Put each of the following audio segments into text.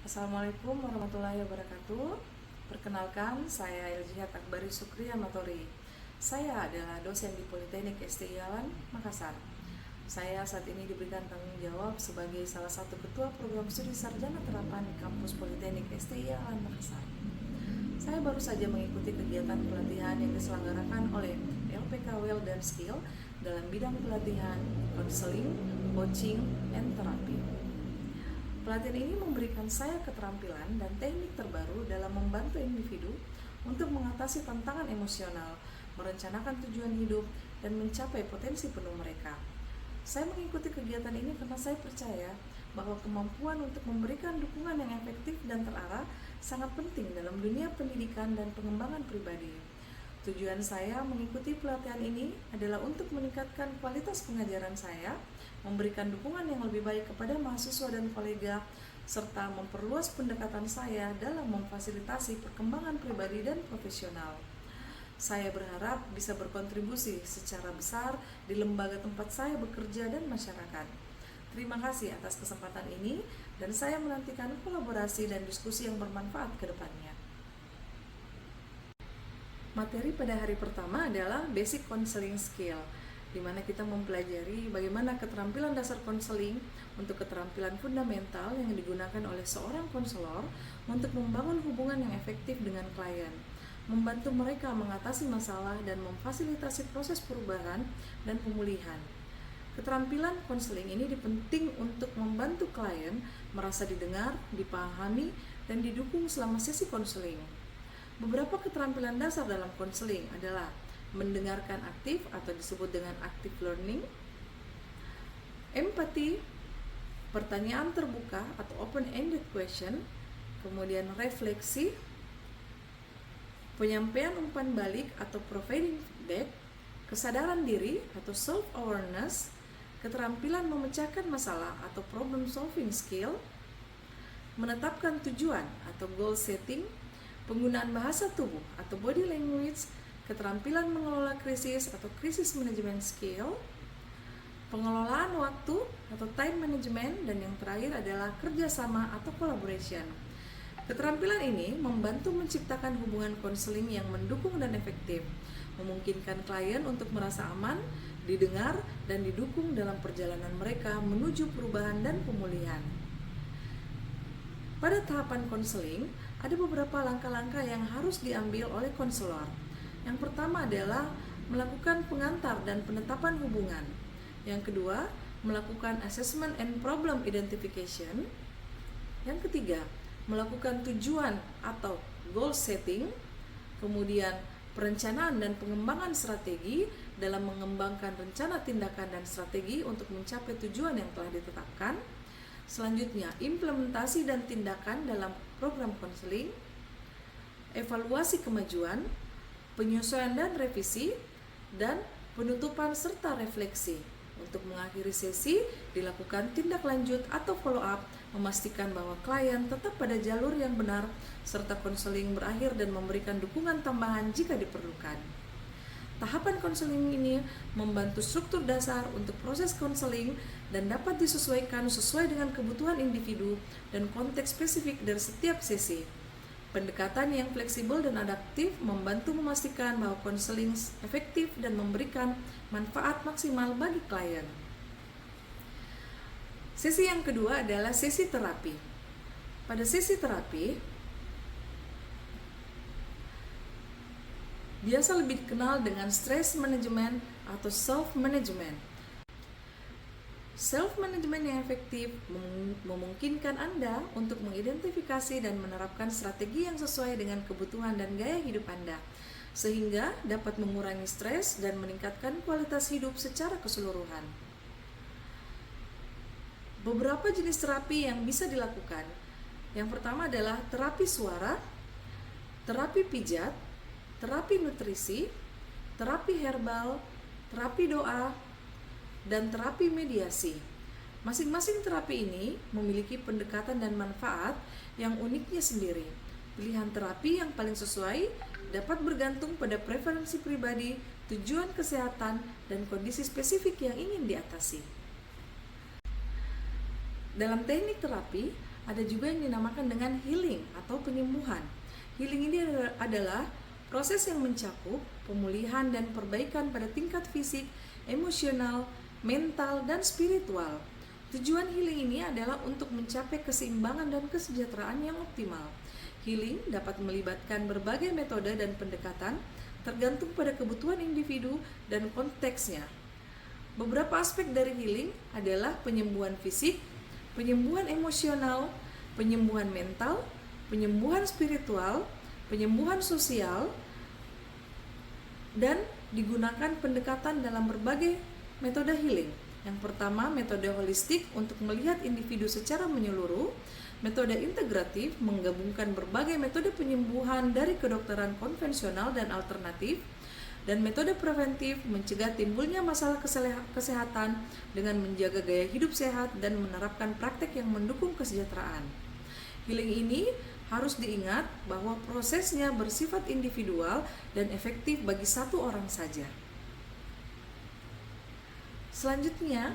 Assalamualaikum warahmatullahi wabarakatuh. Perkenalkan, saya Eljihat Akbari Sukri Amatori. Saya adalah dosen di Politeknik STI Alan, Makassar. Saya saat ini diberikan tanggung jawab sebagai salah satu ketua program studi sarjana terapan di kampus Politeknik STI Alan, Makassar. Saya baru saja mengikuti kegiatan pelatihan yang diselenggarakan oleh LPK Well dan Skill dalam bidang pelatihan, konseling, coaching, dan terapi. Pelatihan ini memberikan saya keterampilan dan teknik terbaru dalam membantu individu untuk mengatasi tantangan emosional, merencanakan tujuan hidup, dan mencapai potensi penuh mereka. Saya mengikuti kegiatan ini karena saya percaya bahwa kemampuan untuk memberikan dukungan yang efektif dan terarah sangat penting dalam dunia pendidikan dan pengembangan pribadi. Tujuan saya mengikuti pelatihan ini adalah untuk meningkatkan kualitas pengajaran saya, memberikan dukungan yang lebih baik kepada mahasiswa dan kolega, serta memperluas pendekatan saya dalam memfasilitasi perkembangan pribadi dan profesional. Saya berharap bisa berkontribusi secara besar di lembaga tempat saya bekerja dan masyarakat. Terima kasih atas kesempatan ini, dan saya menantikan kolaborasi dan diskusi yang bermanfaat ke depannya. Materi pada hari pertama adalah Basic Counseling Skill, di mana kita mempelajari bagaimana keterampilan dasar konseling untuk keterampilan fundamental yang digunakan oleh seorang konselor untuk membangun hubungan yang efektif dengan klien, membantu mereka mengatasi masalah dan memfasilitasi proses perubahan dan pemulihan. Keterampilan konseling ini penting untuk membantu klien merasa didengar, dipahami, dan didukung selama sesi konseling. Beberapa keterampilan dasar dalam konseling adalah mendengarkan aktif atau disebut dengan active learning, empati, pertanyaan terbuka atau open-ended question, kemudian refleksi, penyampaian umpan balik atau providing feedback, kesadaran diri atau self-awareness, keterampilan memecahkan masalah atau problem solving skill, menetapkan tujuan atau goal setting, penggunaan bahasa tubuh atau body language, keterampilan mengelola krisis atau crisis management skill, pengelolaan waktu atau time management, dan yang terakhir adalah kerjasama atau collaboration. Keterampilan ini membantu menciptakan hubungan konseling yang mendukung dan efektif, memungkinkan klien untuk merasa aman, didengar, dan didukung dalam perjalanan mereka menuju perubahan dan pemulihan. Pada tahapan konseling, ada beberapa langkah-langkah yang harus diambil oleh konselor. Yang pertama adalah melakukan pengantar dan penetapan hubungan. Yang kedua, melakukan assessment and problem identification. Yang ketiga, melakukan tujuan atau goal setting. Kemudian, perencanaan dan pengembangan strategi dalam mengembangkan rencana tindakan dan strategi untuk mencapai tujuan yang telah ditetapkan. Selanjutnya, implementasi dan tindakan dalam program konseling, evaluasi kemajuan, penyesuaian dan revisi, dan penutupan serta refleksi. Untuk mengakhiri sesi, dilakukan tindak lanjut atau follow up, memastikan bahwa klien tetap pada jalur yang benar, serta konseling berakhir dan memberikan dukungan tambahan jika diperlukan. Tahapan konseling ini membantu struktur dasar untuk proses konseling dan dapat disesuaikan sesuai dengan kebutuhan individu dan konteks spesifik dari setiap sesi. Pendekatan yang fleksibel dan adaptif membantu memastikan bahwa konseling efektif dan memberikan manfaat maksimal bagi klien. Sesi yang kedua adalah sesi terapi. Pada sesi terapi, biasa lebih dikenal dengan stress management atau self-management. Self-management yang efektif memungkinkan Anda untuk mengidentifikasi dan menerapkan strategi yang sesuai dengan kebutuhan dan gaya hidup Anda, sehingga dapat mengurangi stres dan meningkatkan kualitas hidup secara keseluruhan. Beberapa jenis terapi yang bisa dilakukan. Yang pertama adalah terapi suara, terapi pijat, terapi nutrisi, terapi herbal, terapi doa, dan terapi mediasi. Masing-masing terapi ini memiliki pendekatan dan manfaat yang uniknya sendiri. Pilihan terapi yang paling sesuai dapat bergantung pada preferensi pribadi, tujuan kesehatan, dan kondisi spesifik yang ingin diatasi. Dalam teknik terapi, Ada juga yang dinamakan dengan healing atau penyembuhan. Healing ini adalah proses yang mencakup pemulihan dan perbaikan pada tingkat fisik, emosional, mental, dan spiritual. Tujuan healing ini adalah untuk mencapai keseimbangan dan kesejahteraan yang optimal. Healing dapat melibatkan berbagai metode dan pendekatan tergantung pada kebutuhan individu dan konteksnya. Beberapa aspek dari healing adalah penyembuhan fisik, penyembuhan emosional, penyembuhan mental, penyembuhan spiritual, penyembuhan sosial, dan digunakan pendekatan dalam berbagai metode healing. Yang pertama, metode holistik untuk melihat individu secara menyeluruh. Metode integratif menggabungkan berbagai metode penyembuhan dari kedokteran konvensional dan alternatif. Dan metode preventif mencegah timbulnya masalah kesehatan dengan menjaga gaya hidup sehat dan menerapkan praktek yang mendukung kesejahteraan. Healing ini harus diingat bahwa prosesnya bersifat individual dan efektif bagi satu orang saja. Selanjutnya,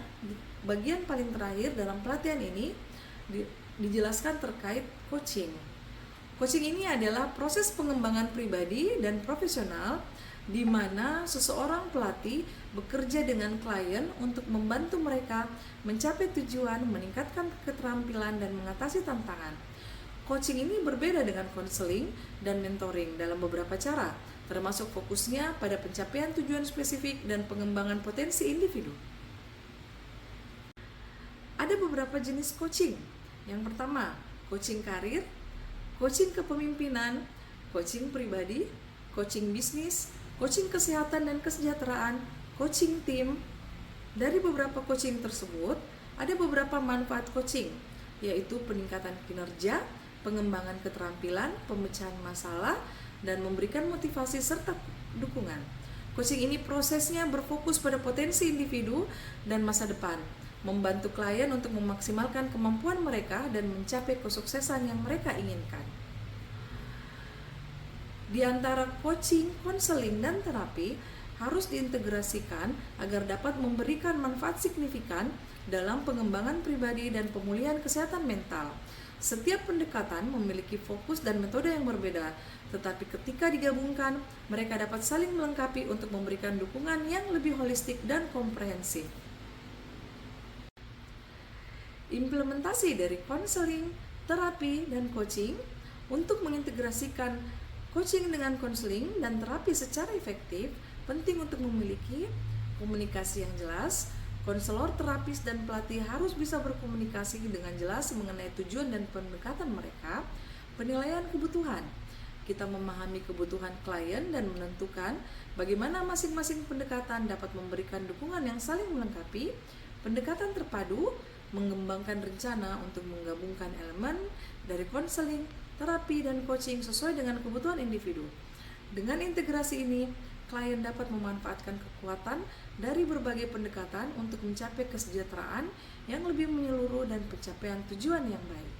bagian paling terakhir dalam pelatihan ini dijelaskan terkait coaching. Coaching ini adalah proses pengembangan pribadi dan profesional di mana seseorang pelatih bekerja dengan klien untuk membantu mereka mencapai tujuan, meningkatkan keterampilan, dan mengatasi tantangan. Coaching ini berbeda dengan konseling dan mentoring dalam beberapa cara, termasuk fokusnya pada pencapaian tujuan spesifik dan pengembangan potensi individu. Ada beberapa jenis coaching. Yang pertama, coaching karir, coaching kepemimpinan, coaching pribadi, coaching bisnis, coaching kesehatan dan kesejahteraan, coaching tim. Dari beberapa coaching tersebut, ada beberapa manfaat coaching, yaitu peningkatan kinerja, pengembangan keterampilan, pemecahan masalah, dan memberikan motivasi serta dukungan. Coaching ini prosesnya berfokus pada potensi individu dan masa depan, membantu klien untuk memaksimalkan kemampuan mereka dan mencapai kesuksesan yang mereka inginkan. Di antara coaching, konseling, dan terapi harus diintegrasikan agar dapat memberikan manfaat signifikan dalam pengembangan pribadi dan pemulihan kesehatan mental. Setiap pendekatan memiliki fokus dan metode yang berbeda, tetapi ketika digabungkan, mereka dapat saling melengkapi untuk memberikan dukungan yang lebih holistik dan komprehensif. Implementasi dari konseling, terapi, dan coaching untuk mengintegrasikan coaching dengan konseling dan terapi secara efektif penting untuk memiliki komunikasi yang jelas. Konselor, terapis, dan pelatih harus bisa berkomunikasi dengan jelas mengenai tujuan dan pendekatan mereka. Penilaian kebutuhan, kita memahami kebutuhan klien dan menentukan bagaimana masing-masing pendekatan dapat memberikan dukungan yang saling melengkapi. Pendekatan terpadu mengembangkan rencana untuk menggabungkan elemen dari konseling, terapi, dan coaching sesuai dengan kebutuhan individu. Dengan integrasi ini, klien dapat memanfaatkan kekuatan dari berbagai pendekatan untuk mencapai kesejahteraan yang lebih menyeluruh dan pencapaian tujuan yang baik.